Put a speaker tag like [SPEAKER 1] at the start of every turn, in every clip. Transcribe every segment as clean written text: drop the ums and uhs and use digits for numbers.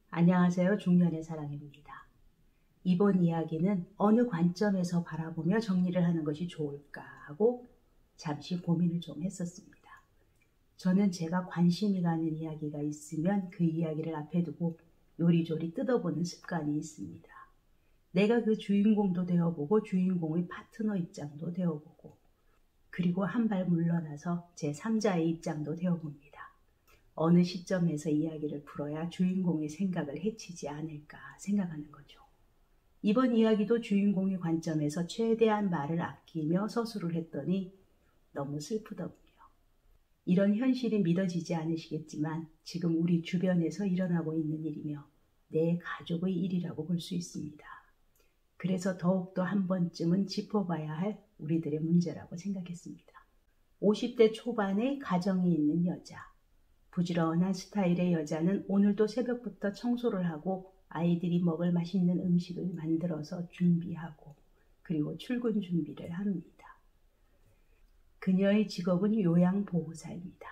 [SPEAKER 1] 안녕하세요. 중년의 사랑입니다. 이번 이야기는 어느 관점에서 바라보며 정리를 하는 것이 좋을까 하고 잠시 고민을 좀 했었습니다. 저는 제가 관심이 가는 이야기가 있으면 그 이야기를 앞에 두고 요리조리 뜯어보는 습관이 있습니다. 내가 그 주인공도 되어보고 주인공의 파트너 입장도 되어보고 그리고 한 발 물러나서 제3자의 입장도 되어봅니다. 어느 시점에서 이야기를 풀어야 주인공의 생각을 해치지 않을까 생각하는 거죠. 이번 이야기도 주인공의 관점에서 최대한 말을 아끼며 서술을 했더니 너무 슬프더군요. 이런 현실이 믿어지지 않으시겠지만 지금 우리 주변에서 일어나고 있는 일이며 내 가족의 일이라고 볼 수 있습니다. 그래서 더욱더 한 번쯤은 짚어봐야 할 우리들의 문제라고 생각했습니다. 50대 초반의 가정이 있는 여자. 부지런한 스타일의 여자는 오늘도 새벽부터 청소를 하고 아이들이 먹을 맛있는 음식을 만들어서 준비하고 그리고 출근 준비를 합니다. 그녀의 직업은 요양보호사입니다.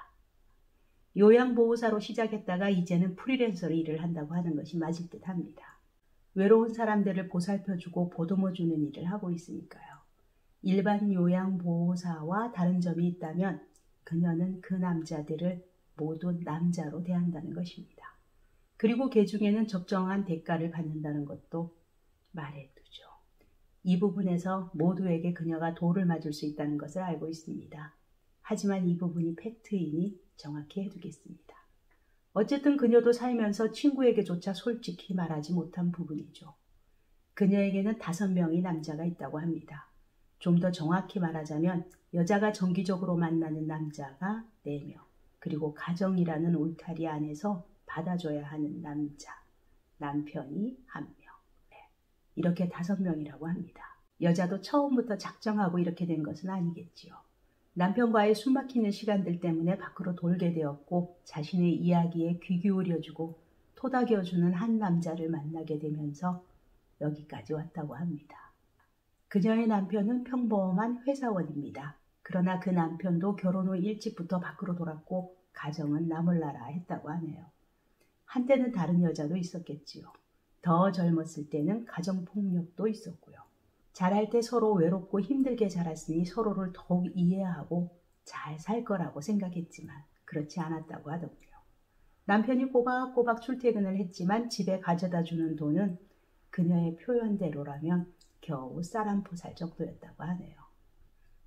[SPEAKER 1] 요양보호사로 시작했다가 이제는 프리랜서로 일을 한다고 하는 것이 맞을 듯 합니다. 외로운 사람들을 보살펴주고 보듬어주는 일을 하고 있으니까요. 일반 요양보호사와 다른 점이 있다면 그녀는 그 남자들을 모두 남자로 대한다는 것입니다. 그리고 그 중에는 적정한 대가를 받는다는 것도 말해두죠. 이 부분에서 모두에게 그녀가 돌을 맞을 수 있다는 것을 알고 있습니다. 하지만 이 부분이 팩트이니 정확히 해두겠습니다. 어쨌든 그녀도 살면서 친구에게조차 솔직히 말하지 못한 부분이죠. 그녀에게는 5명의 남자가 있다고 합니다. 좀 더 정확히 말하자면 여자가 정기적으로 만나는 남자가 4명, 그리고 가정이라는 울타리 안에서 받아줘야 하는 남편이 1명. 이렇게 5명이라고 합니다. 여자도 처음부터 작정하고 이렇게 된 것은 아니겠지요. 남편과의 숨막히는 시간들 때문에 밖으로 돌게 되었고 자신의 이야기에 귀 기울여주고 토닥여주는 한 남자를 만나게 되면서 여기까지 왔다고 합니다. 그녀의 남편은 평범한 회사원입니다. 그러나 그 남편도 결혼 후 일찍부터 밖으로 돌았고 가정은 나몰라라 했다고 하네요. 한때는 다른 여자도 있었겠지요. 더 젊었을 때는 가정폭력도 있었고요. 자랄 때 서로 외롭고 힘들게 자랐으니 서로를 더욱 이해하고 잘 살 거라고 생각했지만 그렇지 않았다고 하더군요. 남편이 꼬박꼬박 출퇴근을 했지만 집에 가져다 주는 돈은 그녀의 표현대로라면 겨우 쌀 한 포 살 정도였다고 하네요.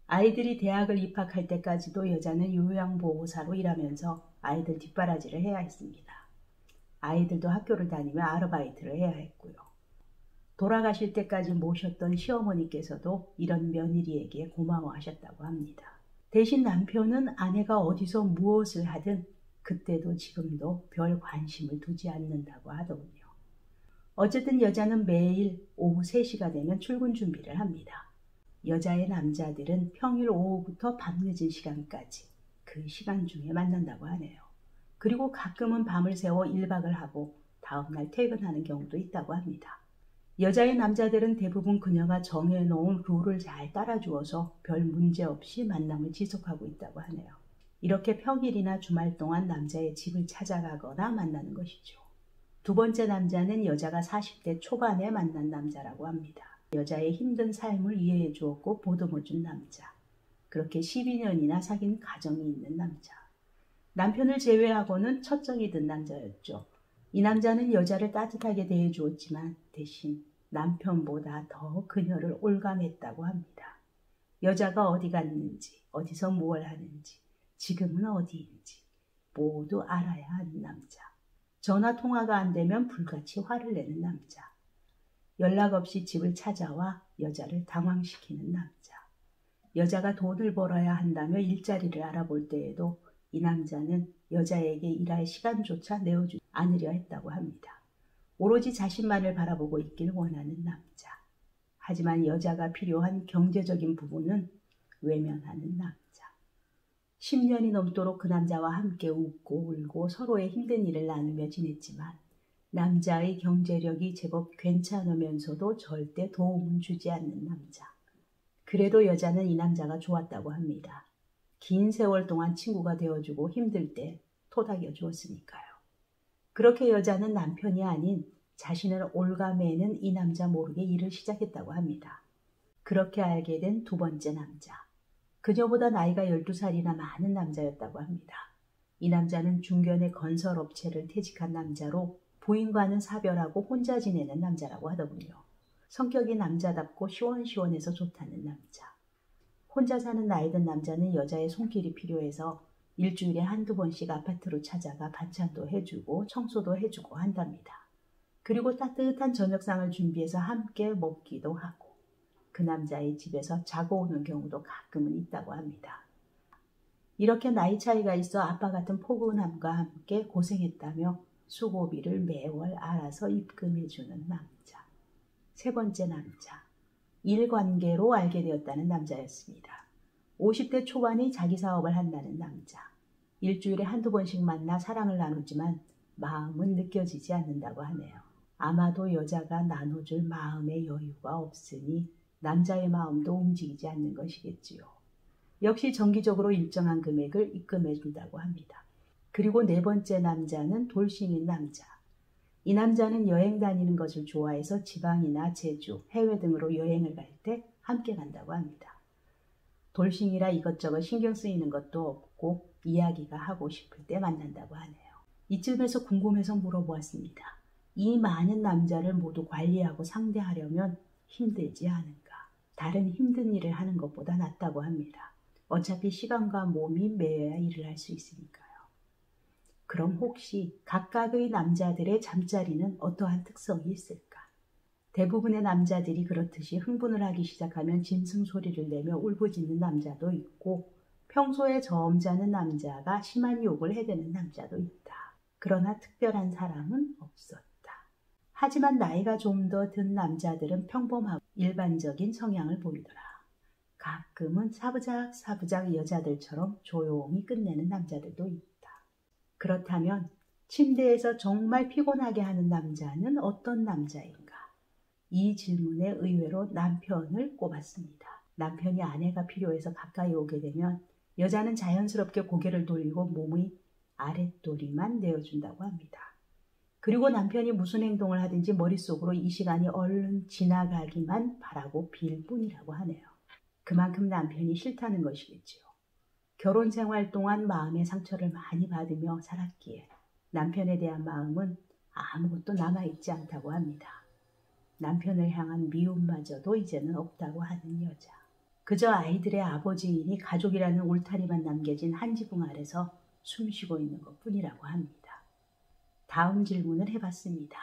[SPEAKER 1] 아이들이 대학을 입학할 때까지도 여자는 요양보호사로 일하면서 아이들 뒷바라지를 해야 했습니다. 아이들도 학교를 다니며 아르바이트를 해야 했고요. 돌아가실 때까지 모셨던 시어머니께서도 이런 며느리에게 고마워하셨다고 합니다. 대신 남편은 아내가 어디서 무엇을 하든 그때도 지금도 별 관심을 두지 않는다고 하더군요. 어쨌든 여자는 매일 오후 3시가 되면 출근 준비를 합니다. 여자의 남자들은 평일 오후부터 밤늦은 시간까지 그 시간 중에 만난다고 하네요. 그리고 가끔은 밤을 새워 1박을 하고 다음날 퇴근하는 경우도 있다고 합니다. 여자의 남자들은 대부분 그녀가 정해놓은 룰을 잘 따라주어서 별 문제 없이 만남을 지속하고 있다고 하네요. 이렇게 평일이나 주말 동안 남자의 집을 찾아가거나 만나는 것이죠. 두 번째 남자는 여자가 40대 초반에 만난 남자라고 합니다. 여자의 힘든 삶을 이해해 주었고 보듬어 준 남자. 그렇게 12년이나 사귄 가정이 있는 남자. 남편을 제외하고는 첫정이 든 남자였죠. 이 남자는 여자를 따뜻하게 대해 주었지만 대신 남편보다 더 그녀를 올감했다고 합니다. 여자가 어디 갔는지, 어디서 무엇을 하는지, 지금은 어디인지 모두 알아야 하는 남자. 전화 통화가 안 되면 불같이 화를 내는 남자. 연락 없이 집을 찾아와 여자를 당황시키는 남자. 여자가 돈을 벌어야 한다며 일자리를 알아볼 때에도 이 남자는 여자에게 일할 시간조차 내어주지 않으려 했다고 합니다. 오로지 자신만을 바라보고 있길 원하는 남자. 하지만 여자가 필요한 경제적인 부분은 외면하는 남자. 10년이 넘도록 그 남자와 함께 웃고 울고 서로의 힘든 일을 나누며 지냈지만 남자의 경제력이 제법 괜찮으면서도 절대 도움은 주지 않는 남자. 그래도 여자는 이 남자가 좋았다고 합니다. 긴 세월 동안 친구가 되어주고 힘들 때 토닥여 주었으니까요. 그렇게 여자는 남편이 아닌 자신을 올가매는 이 남자 모르게 일을 시작했다고 합니다. 그렇게 알게 된 두 번째 남자. 그녀보다 나이가 12살이나 많은 남자였다고 합니다. 이 남자는 중견의 건설업체를 퇴직한 남자로 부인과는 사별하고 혼자 지내는 남자라고 하더군요. 성격이 남자답고 시원시원해서 좋다는 남자. 혼자 사는 나이든 남자는 여자의 손길이 필요해서 일주일에 한두 번씩 아파트로 찾아가 반찬도 해주고 청소도 해주고 한답니다. 그리고 따뜻한 저녁상을 준비해서 함께 먹기도 하고 그 남자의 집에서 자고 오는 경우도 가끔은 있다고 합니다. 이렇게 나이 차이가 있어 아빠 같은 포근함과 함께 고생했다며 수고비를 매월 알아서 입금해주는 남자. 세 번째 남자. 일관계로 알게 되었다는 남자였습니다. 50대 초반에 자기 사업을 한다는 남자. 일주일에 한두 번씩 만나 사랑을 나누지만 마음은 느껴지지 않는다고 하네요. 아마도 여자가 나눠줄 마음의 여유가 없으니 남자의 마음도 움직이지 않는 것이겠지요. 역시 정기적으로 일정한 금액을 입금해준다고 합니다. 그리고 네 번째 남자는 돌싱인 남자. 이 남자는 여행 다니는 것을 좋아해서 지방이나 제주, 해외 등으로 여행을 갈 때 함께 간다고 합니다. 돌싱이라 이것저것 신경 쓰이는 것도 없고 이야기가 하고 싶을 때 만난다고 하네요. 이쯤에서 궁금해서 물어보았습니다. 이 많은 남자를 모두 관리하고 상대하려면 힘들지 않은가? 다른 힘든 일을 하는 것보다 낫다고 합니다. 어차피 시간과 몸이 매여야 일을 할 수 있으니까요. 그럼 혹시 각각의 남자들의 잠자리는 어떠한 특성이 있을까? 대부분의 남자들이 그렇듯이 흥분을 하기 시작하면 짐승 소리를 내며 울부짖는 남자도 있고 평소에 점잖은 남자가 심한 욕을 해대는 남자도 있다. 그러나 특별한 사람은 없었다. 하지만 나이가 좀 더 든 남자들은 평범하고 일반적인 성향을 보이더라. 가끔은 사부작 여자들처럼 조용히 끝내는 남자들도 있다. 그렇다면 침대에서 정말 피곤하게 하는 남자는 어떤 남자인가? 이 질문에 의외로 남편을 꼽았습니다. 남편이 아내가 필요해서 가까이 오게 되면 여자는 자연스럽게 고개를 돌리고 몸의 아랫도리만 내어준다고 합니다. 그리고 남편이 무슨 행동을 하든지 머릿속으로 이 시간이 얼른 지나가기만 바라고 빌 뿐이라고 하네요. 그만큼 남편이 싫다는 것이겠지요. 결혼 생활 동안 마음의 상처를 많이 받으며 살았기에 남편에 대한 마음은 아무것도 남아있지 않다고 합니다. 남편을 향한 미움마저도 이제는 없다고 하는 여자. 그저 아이들의 아버지이니 가족이라는 울타리만 남겨진 한 지붕 아래서 숨쉬고 있는 것뿐이라고 합니다. 다음 질문을 해봤습니다.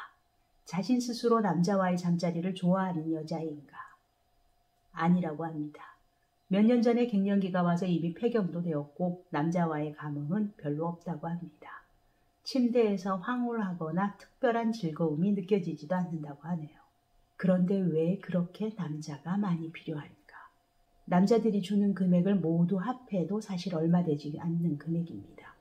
[SPEAKER 1] 자신 스스로 남자와의 잠자리를 좋아하는 여자인가? 아니라고 합니다. 몇 년 전에 갱년기가 와서 이미 폐경도 되었고 남자와의 감흥은 별로 없다고 합니다. 침대에서 황홀하거나 특별한 즐거움이 느껴지지도 않는다고 하네요. 그런데 왜 그렇게 남자가 많이 필요할까? 남자들이 주는 금액을 모두 합해도 사실 얼마 되지 않는 금액입니다.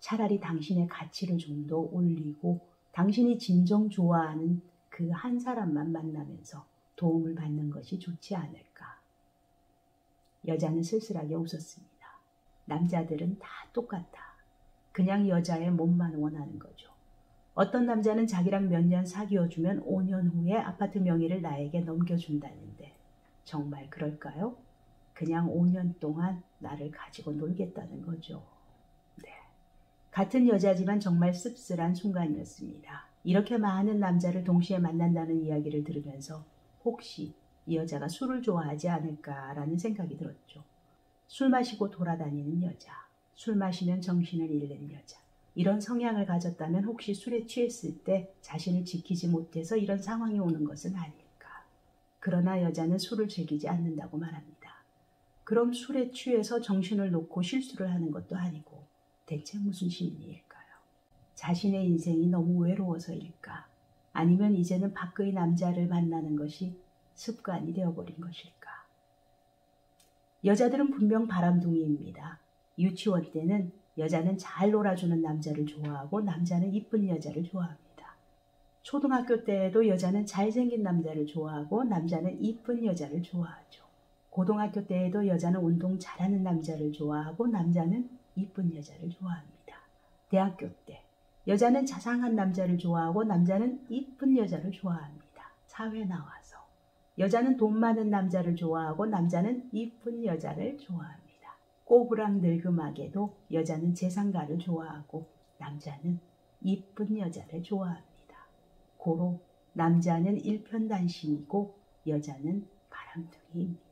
[SPEAKER 1] 차라리 당신의 가치를 좀 더 올리고 당신이 진정 좋아하는 그 한 사람만 만나면서 도움을 받는 것이 좋지 않을까? 여자는 쓸쓸하게 웃었습니다. 남자들은 다 똑같다. 그냥 여자의 몸만 원하는 거죠. 어떤 남자는 자기랑 몇 년 사귀어주면 5년 후에 아파트 명의를 나에게 넘겨준다는데 정말 그럴까요? 그냥 5년 동안 나를 가지고 놀겠다는 거죠. 네. 같은 여자지만 정말 씁쓸한 순간이었습니다. 이렇게 많은 남자를 동시에 만난다는 이야기를 들으면서 혹시 이 여자가 술을 좋아하지 않을까라는 생각이 들었죠. 술 마시고 돌아다니는 여자, 술 마시면 정신을 잃는 여자. 이런 성향을 가졌다면 혹시 술에 취했을 때 자신을 지키지 못해서 이런 상황이 오는 것은 아닐까. 그러나 여자는 술을 즐기지 않는다고 말합니다. 그럼 술에 취해서 정신을 놓고 실수를 하는 것도 아니고 대체 무슨 심리일까요? 자신의 인생이 너무 외로워서일까? 아니면 이제는 밖의 남자를 만나는 것이 습관이 되어버린 것일까? 여자들은 분명 바람둥이입니다. 유치원 때는 여자는 잘 놀아주는 남자를 좋아하고 남자는 이쁜 여자를 좋아합니다. 초등학교 때에도 여자는 잘생긴 남자를 좋아하고 남자는 이쁜 여자를 좋아하죠. 고등학교 때에도 여자는 운동 잘하는 남자를 좋아하고 남자는 이쁜 여자를 좋아합니다. 대학교 때 여자는 자상한 남자를 좋아하고 남자는 이쁜 여자를 좋아합니다. 사회 나와서. 여자는 돈 많은 남자를 좋아하고 남자는 이쁜 여자를 좋아합니다. 꼬부랑 늙음하게도 여자는 재산가를 좋아하고 남자는 이쁜 여자를 좋아합니다. 고로 남자는 일편단심이고 여자는 바람둥이입니다.